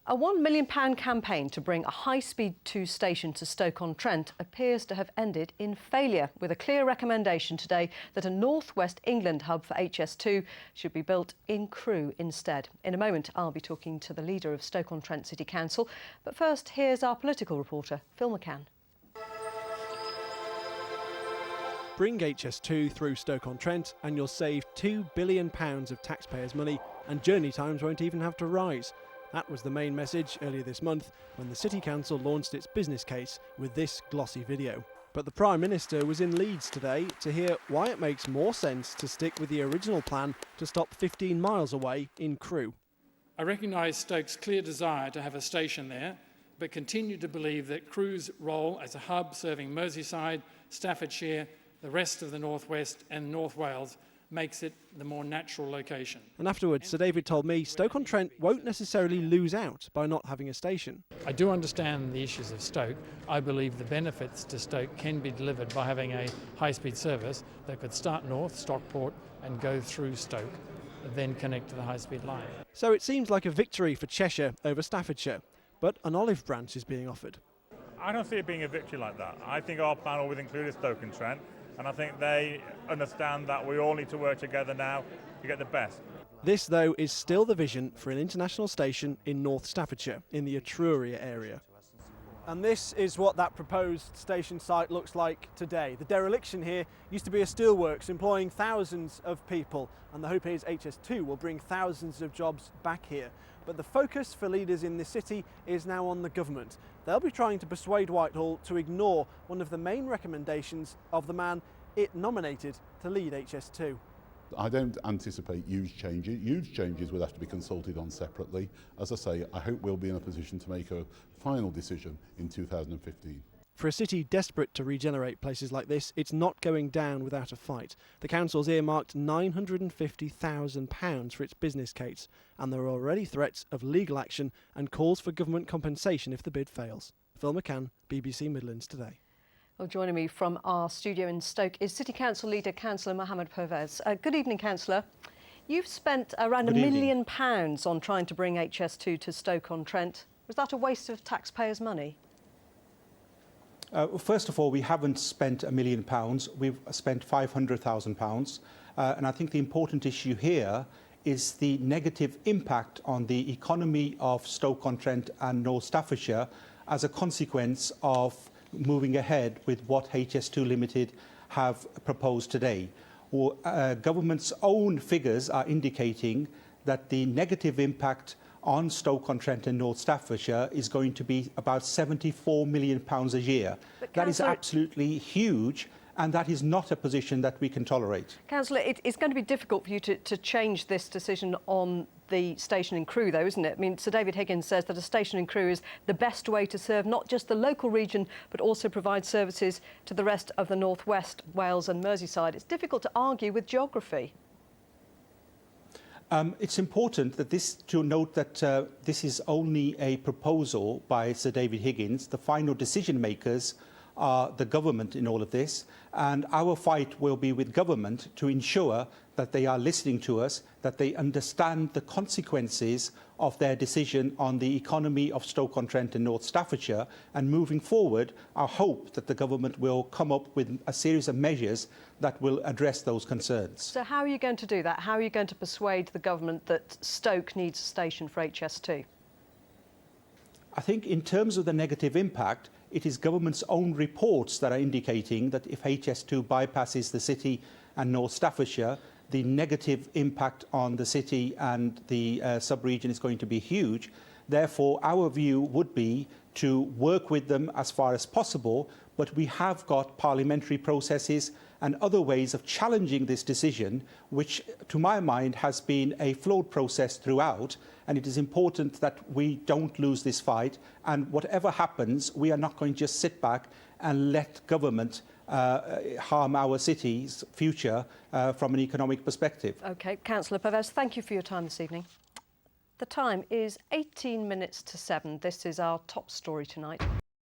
A £1 million campaign to bring a high-speed 2 station to Stoke-On-Trent appears to have ended in failure, with a clear recommendation today that a North West England hub for HS2 should be built in Crewe instead. In a moment, I'll be talking to the leader of Stoke-On-Trent City Council. But first, here's our political reporter, Phil McCann. Bring HS2 through Stoke-On-Trent and you'll save £2 billion of taxpayers' money, and journey times won't even have to rise. That was the main message earlier this month when the City Council launched its business case with this glossy video. But the Prime Minister was in Leeds today to hear why it makes more sense to stick with the original plan to stop 15 miles away in Crewe. I recognise Stoke's clear desire to have a station there, but continue to believe that Crewe's role as a hub serving Merseyside, Staffordshire, the rest of the North West and North Wales makes it the more natural location. And afterwards, Sir David told me Stoke-on-Trent won't necessarily lose out by not having a station. I do understand the issues of Stoke. I believe the benefits to Stoke can be delivered by having a high-speed service that could start north, Stockport, and go through Stoke, then connect to the high-speed line. So it seems like a victory for Cheshire over Staffordshire, but an olive branch is being offered. I don't see it being a victory like that. I think our plan always included Stoke-on-Trent, and I think they understand that we all need to work together now to get the best. This, though, is still the vision for an international station in North Staffordshire, in the Etruria area. And this is what that proposed station site looks like today. The dereliction here used to be a steelworks employing thousands of people, and the hope is HS2 will bring thousands of jobs back here. But the focus for leaders in the city is now on the government. They'll be trying to persuade Whitehall to ignore one of the main recommendations of the man it nominated to lead HS2. I don't anticipate huge changes. Huge changes would have to be consulted on separately. As I say, I hope we'll be in a position to make a final decision in 2015. For a city desperate to regenerate places like this, it's not going down without a fight. The council's earmarked £950,000 for its business case, and there are already threats of legal action and calls for government compensation if the bid fails. Phil McCann, BBC Midlands Today. Well, joining me from our studio in Stoke is City Council Leader, Councillor Mohammed Pervez. Good evening, Councillor. You've spent around £1 million on trying to bring HS2 to Stoke-on-Trent. Was that a waste of taxpayers' money? First of all, we haven't spent £1 million. We've spent £500,000. And I think the important issue here is the negative impact on the economy of Stoke-on-Trent and North Staffordshire as a consequence of moving ahead with what HS2 Ltd have proposed today. Government's own figures are indicating that the negative impact on Stoke-on-Trent and North Staffordshire is going to be about £74 million a year. That is absolutely huge, and that is not a position that we can tolerate. Councillor, it's going to be difficult for you to change this decision on the station in Crewe, though, isn't it? I mean, Sir David Higgins says that a station in Crewe is the best way to serve not just the local region, but also provide services to the rest of the North West, Wales and Merseyside. It's difficult to argue with geography. It's important that to note that this is only a proposal by Sir David Higgins. The final decision makers are the government in all of this, and our fight will be with government to ensure that they are listening to us, that they understand the consequences of their decision on the economy of Stoke-on-Trent and North Staffordshire, and moving forward, I hope that the government will come up with a series of measures that will address those concerns. So how are you going to do that? How are you going to persuade the government that Stoke needs a station for HS2? I think in terms of the negative impact, it is government's own reports that are indicating that if HS2 bypasses the city and North Staffordshire, the negative impact on the city and the sub-region is going to be huge. Therefore, our view would be to work with them as far as possible, but we have got parliamentary processes and other ways of challenging this decision, which, to my mind, has been a flawed process throughout, and it is important that we don't lose this fight, and whatever happens, we are not going to just sit back and let government harm our city's future from an economic perspective. OK, Councillor Pervez, thank you for your time this evening. The time is 18 minutes to 7. This is our top story tonight.